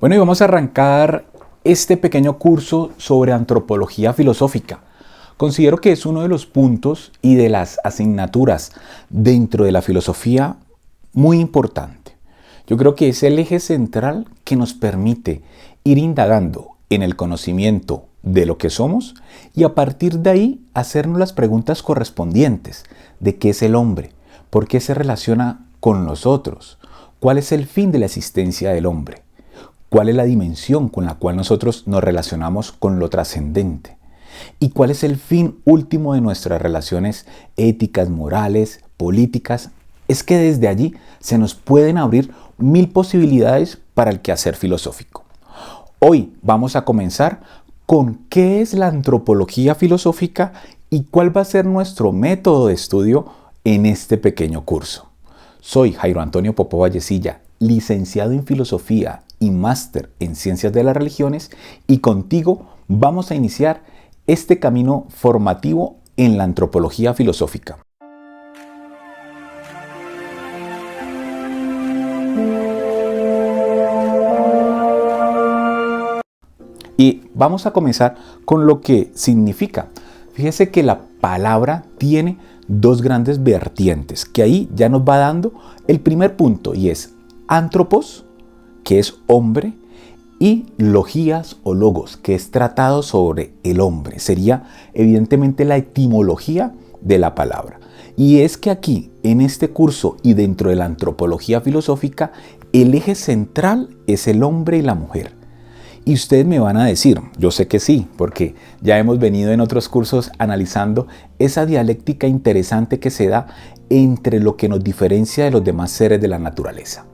Bueno, y vamos a arrancar este pequeño curso sobre antropología filosófica. Considero que es uno de los puntos y de las asignaturas dentro de la filosofía muy importante. Yo creo que es el eje central que nos permite ir indagando en el conocimiento de lo que somos y a partir de ahí hacernos las preguntas correspondientes de qué es el hombre, por qué se relaciona con los otros, cuál es el fin de la existencia del hombre. ¿Cuál es la dimensión con la cual nosotros nos relacionamos con lo trascendente? ¿Y cuál es el fin último de nuestras relaciones éticas, morales, políticas? Es que desde allí se nos pueden abrir mil posibilidades para el quehacer filosófico. Hoy vamos a comenzar con qué es la antropología filosófica y cuál va a ser nuestro método de estudio en este pequeño curso. Soy Jairo Antonio Popó Vallecilla, licenciado en Filosofía y máster en Ciencias de las Religiones, y contigo vamos a iniciar este camino formativo en la antropología filosófica. Y vamos a comenzar con lo que significa. Fíjese que la palabra tiene dos grandes vertientes, que ahí ya nos va dando el primer punto, y es antropos, que es hombre, y logías o logos, que es tratado sobre el hombre. Sería evidentemente la etimología de la palabra. Y es que aquí, en este curso y dentro de la antropología filosófica, el eje central es el hombre y la mujer. Y ustedes me van a decir, yo sé que sí, porque ya hemos venido en otros cursos analizando esa dialéctica interesante que se da entre lo que nos diferencia de los demás seres de la naturaleza.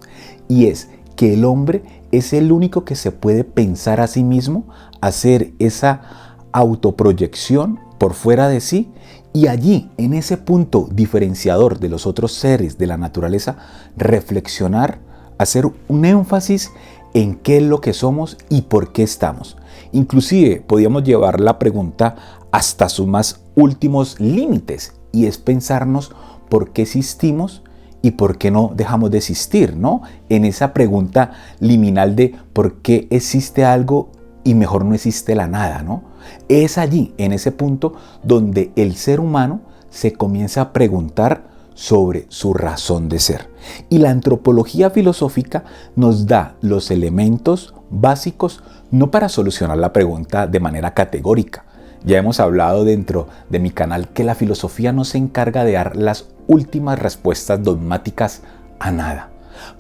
Y es que el hombre es el único que se puede pensar a sí mismo, hacer esa autoproyección por fuera de sí, y allí, en ese punto diferenciador de los otros seres de la naturaleza, reflexionar, hacer un énfasis en qué es lo que somos y por qué estamos. Inclusive podríamos llevar la pregunta hasta sus más últimos límites, y es pensarnos por qué existimos y por qué no dejamos de existir, ¿no? En esa pregunta liminal de por qué existe algo y mejor no existe la nada, ¿no? Es allí, en ese punto, donde el ser humano se comienza a preguntar sobre su razón de ser. Y la antropología filosófica nos da los elementos básicos, no para solucionar la pregunta de manera categórica. Ya hemos hablado dentro de mi canal que la filosofía no se encarga de dar las últimas respuestas dogmáticas a nada,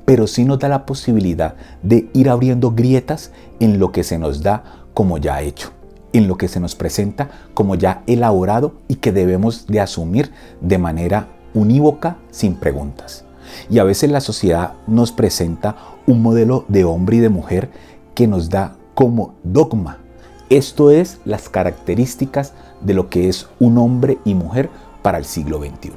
pero sí nos da la posibilidad de ir abriendo grietas en lo que se nos da como ya hecho, en lo que se nos presenta como ya elaborado y que debemos de asumir de manera unívoca, sin preguntas. Y a veces la sociedad nos presenta un modelo de hombre y de mujer que nos da como dogma. Esto es las características de lo que es un hombre y mujer para el siglo XXI.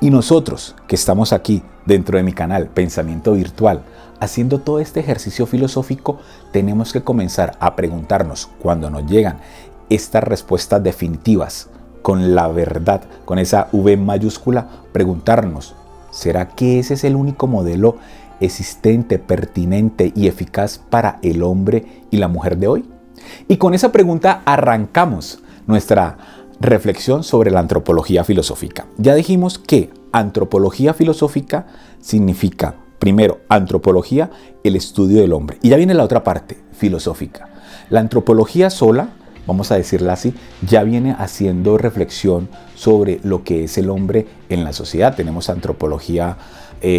Y nosotros que estamos aquí dentro de mi canal Pensamiento Virtual, haciendo todo este ejercicio filosófico, tenemos que comenzar a preguntarnos, cuando nos llegan estas respuestas definitivas, con la verdad, con esa V mayúscula, preguntarnos, ¿será que ese es el único modelo existente, pertinente y eficaz para el hombre y la mujer de hoy? Y con esa pregunta arrancamos nuestra reflexión sobre la antropología filosófica. Ya dijimos que antropología filosófica significa, primero, antropología, el estudio del hombre. Y ya viene la otra parte, filosófica. La antropología sola, vamos a decirla así, ya viene haciendo reflexión sobre lo que es el hombre en la sociedad. Tenemos antropología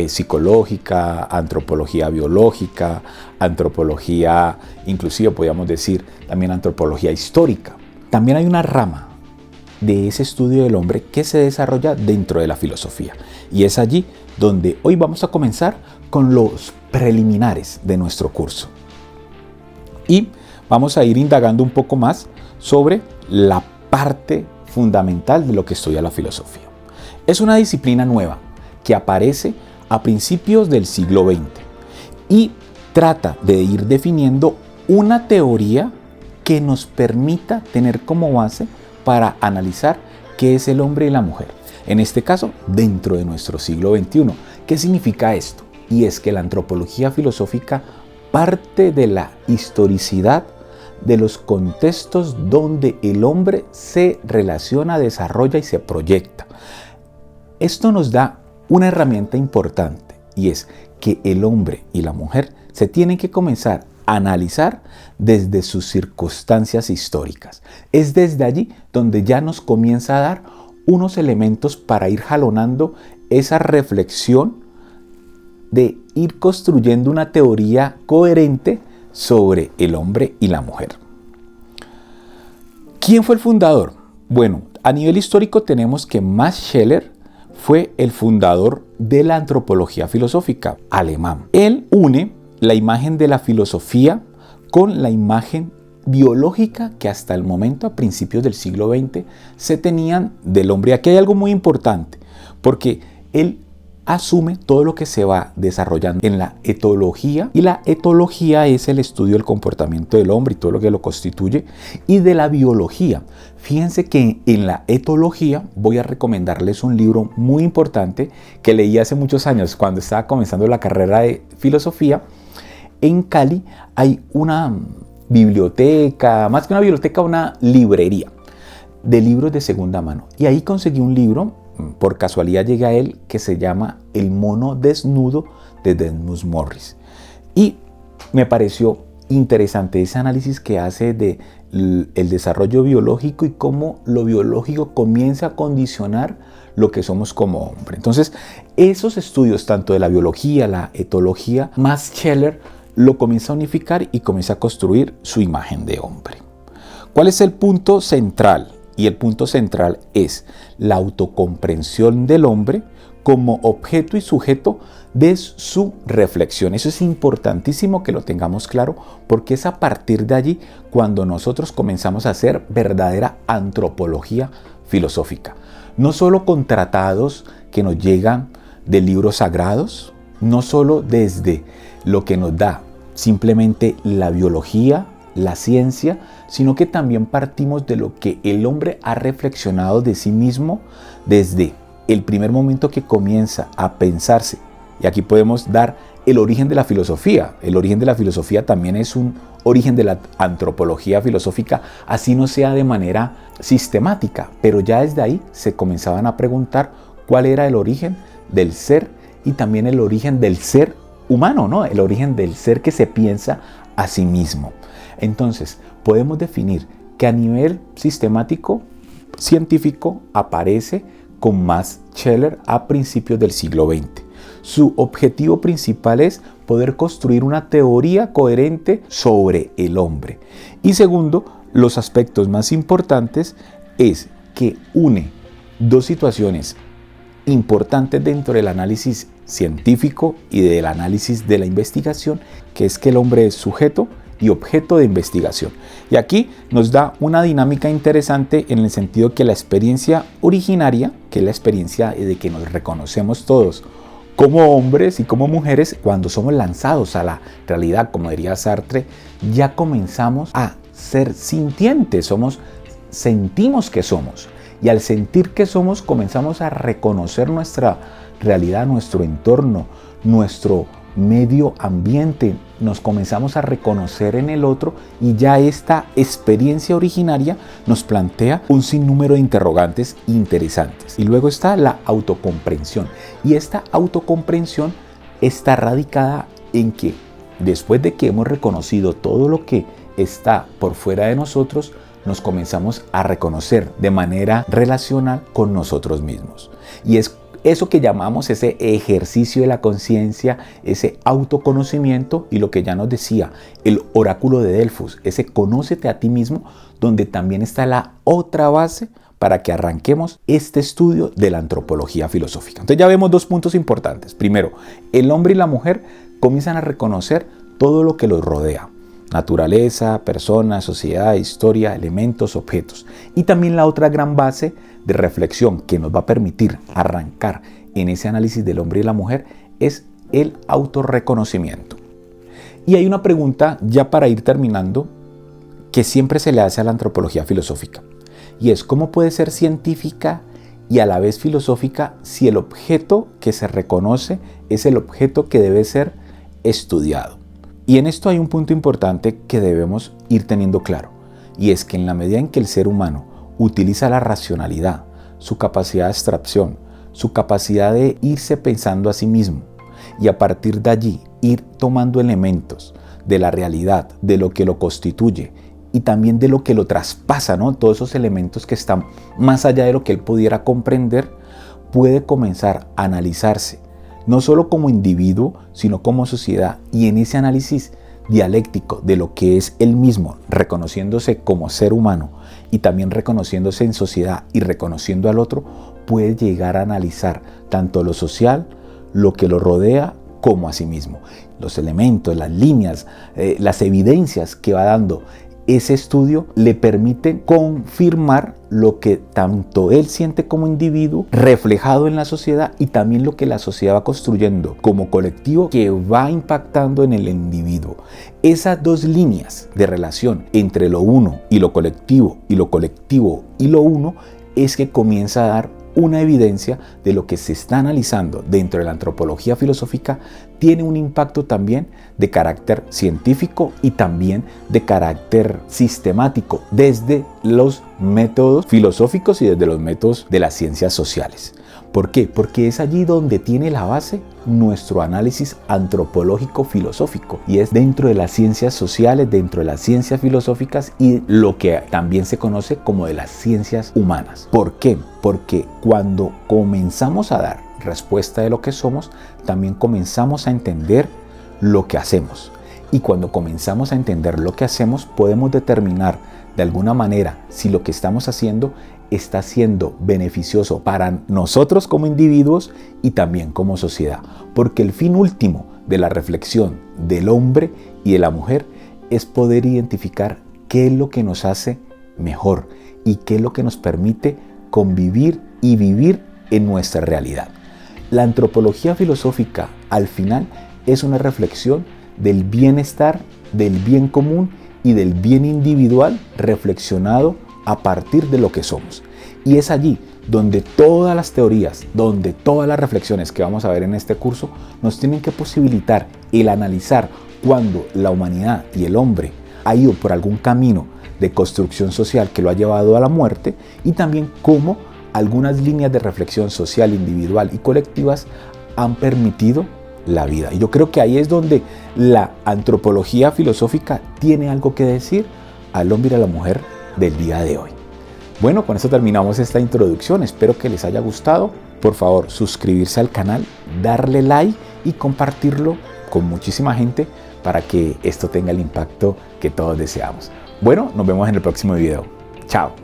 psicológica, antropología biológica, antropología, inclusive podríamos decir también antropología histórica. También hay una rama de ese estudio del hombre que se desarrolla dentro de la filosofía. Y es allí donde hoy vamos a comenzar con los preliminares de nuestro curso. Y vamos a ir indagando un poco más sobre la parte fundamental de lo que estudia la filosofía. Es una disciplina nueva que aparece a principios del siglo XX y trata de ir definiendo una teoría que nos permita tener como base para analizar qué es el hombre y la mujer. En este caso, dentro de nuestro siglo XXI. ¿Qué significa esto? Y es que la antropología filosófica parte de la historicidad de los contextos donde el hombre se relaciona, desarrolla y se proyecta. Esto nos da una herramienta importante, y es que el hombre y la mujer se tienen que comenzar a analizar desde sus circunstancias históricas. Es desde allí donde ya nos comienza a dar unos elementos para ir jalonando esa reflexión de ir construyendo una teoría coherente sobre el hombre y la mujer. ¿Quién fue el fundador? Bueno, a nivel histórico tenemos que Max Scheler fue el fundador de la antropología filosófica alemán. Él une la imagen de la filosofía con la imagen biológica que hasta el momento, a principios del siglo XX, se tenían del hombre. Aquí hay algo muy importante, porque él asume todo lo que se va desarrollando en la etología, y la etología es el estudio del comportamiento del hombre y todo lo que lo constituye, y de la biología. Fíjense que en la etología voy a recomendarles un libro muy importante que leí hace muchos años cuando estaba comenzando la carrera de filosofía. En Cali hay una biblioteca, más que una biblioteca, una librería de libros de segunda mano, y ahí conseguí un libro, por casualidad llegué a él, que se llama El mono desnudo de Desmond Morris, y me pareció interesante ese análisis que hace de el desarrollo biológico y cómo lo biológico comienza a condicionar lo que somos como hombre. Entonces, esos estudios tanto de la biología, la etología, Max Scheler lo comienza a unificar y comienza a construir su imagen de hombre. ¿Cuál es el punto central? Y el punto central es la autocomprensión del hombre como objeto y sujeto de su reflexión. Eso es importantísimo que lo tengamos claro, porque es a partir de allí cuando nosotros comenzamos a hacer verdadera antropología filosófica. No solo con tratados que nos llegan de libros sagrados, no solo desde lo que nos da simplemente la biología, la ciencia, sino que también partimos de lo que el hombre ha reflexionado de sí mismo desde el primer momento que comienza a pensarse. Y aquí podemos dar el origen de la filosofía. El origen de la filosofía también es un origen de la antropología filosófica, así no sea de manera sistemática, pero ya desde ahí se comenzaban a preguntar cuál era el origen del ser y también el origen del ser humano, ¿no? El origen del ser que se piensa a sí mismo. Entonces, podemos definir que a nivel sistemático, científico, aparece con Max Scheler a principios del siglo XX. Su objetivo principal es poder construir una teoría coherente sobre el hombre. Y segundo, los aspectos más importantes es que une dos situaciones importantes dentro del análisis científico y del análisis de la investigación, que es que el hombre es sujeto y objeto de investigación. Y aquí nos da una dinámica interesante en el sentido que la experiencia originaria, que es la experiencia de que nos reconocemos todos como hombres y como mujeres, cuando somos lanzados a la realidad, como diría Sartre, ya comenzamos a ser sintientes, sentimos que somos. Y al sentir que somos, comenzamos a reconocer nuestra realidad, nuestro entorno, nuestro medio ambiente. Nos comenzamos a reconocer en el otro, y ya esta experiencia originaria nos plantea un sinnúmero de interrogantes interesantes. Y luego está la autocomprensión. Y esta autocomprensión está radicada en que después de que hemos reconocido todo lo que está por fuera de nosotros, nos comenzamos a reconocer de manera relacional con nosotros mismos. Y es eso que llamamos ese ejercicio de la conciencia, ese autoconocimiento, y lo que ya nos decía el oráculo de Delfos, ese conócete a ti mismo, donde también está la otra base para que arranquemos este estudio de la antropología filosófica. Entonces ya vemos dos puntos importantes. Primero, el hombre y la mujer comienzan a reconocer todo lo que los rodea. Naturaleza, personas, sociedad, historia, elementos, objetos. Y también la otra gran base de reflexión que nos va a permitir arrancar en ese análisis del hombre y la mujer es el autorreconocimiento. Y hay una pregunta, ya para ir terminando, que siempre se le hace a la antropología filosófica. Y es: ¿cómo puede ser científica y a la vez filosófica si el objeto que se reconoce es el objeto que debe ser estudiado? Y en esto hay un punto importante que debemos ir teniendo claro, y es que en la medida en que el ser humano utiliza la racionalidad, su capacidad de abstracción, su capacidad de irse pensando a sí mismo, y a partir de allí ir tomando elementos de la realidad, de lo que lo constituye y también de lo que lo traspasa, ¿no? Todos esos elementos que están más allá de lo que él pudiera comprender, puede comenzar a analizarse, no solo como individuo, sino como sociedad, y en ese análisis dialéctico de lo que es él mismo, reconociéndose como ser humano y también reconociéndose en sociedad y reconociendo al otro, puede llegar a analizar tanto lo social, lo que lo rodea, como a sí mismo. Los elementos, las líneas, las evidencias que va dando ese estudio le permiten confirmar lo que tanto él siente como individuo reflejado en la sociedad y también lo que la sociedad va construyendo como colectivo que va impactando en el individuo. Esas dos líneas de relación entre lo uno y lo colectivo y lo uno es que comienza a dar una evidencia de lo que se está analizando dentro de la antropología filosófica tiene un impacto también de carácter científico y también de carácter sistemático desde los métodos filosóficos y desde los métodos de las ciencias sociales. ¿Por qué? Porque es allí donde tiene la base nuestro análisis antropológico filosófico y es dentro de las ciencias sociales, dentro de las ciencias filosóficas y lo que también se conoce como de las ciencias humanas. ¿Por qué? Porque cuando comenzamos a dar respuesta de lo que somos, también comenzamos a entender lo que hacemos. Y cuando comenzamos a entender lo que hacemos, podemos determinar de alguna manera si lo que estamos haciendo está siendo beneficioso para nosotros como individuos y también como sociedad. Porque el fin último de la reflexión del hombre y de la mujer es poder identificar qué es lo que nos hace mejor y qué es lo que nos permite convivir y vivir en nuestra realidad. La antropología filosófica al final es una reflexión del bienestar, del bien común y del bien individual reflexionado a partir de lo que somos. Y es allí donde todas las teorías, donde todas las reflexiones que vamos a ver en este curso nos tienen que posibilitar el analizar cuando la humanidad y el hombre ha ido por algún camino de construcción social que lo ha llevado a la muerte y también cómo algunas líneas de reflexión social, individual y colectivas han permitido la vida. Y yo creo que ahí es donde la antropología filosófica tiene algo que decir al hombre y a la mujer del día de hoy. Bueno, con esto terminamos esta introducción. Espero que les haya gustado. Por favor, suscribirse al canal, darle like y compartirlo con muchísima gente para que esto tenga el impacto que todos deseamos. Bueno, nos vemos en el próximo video. Chao.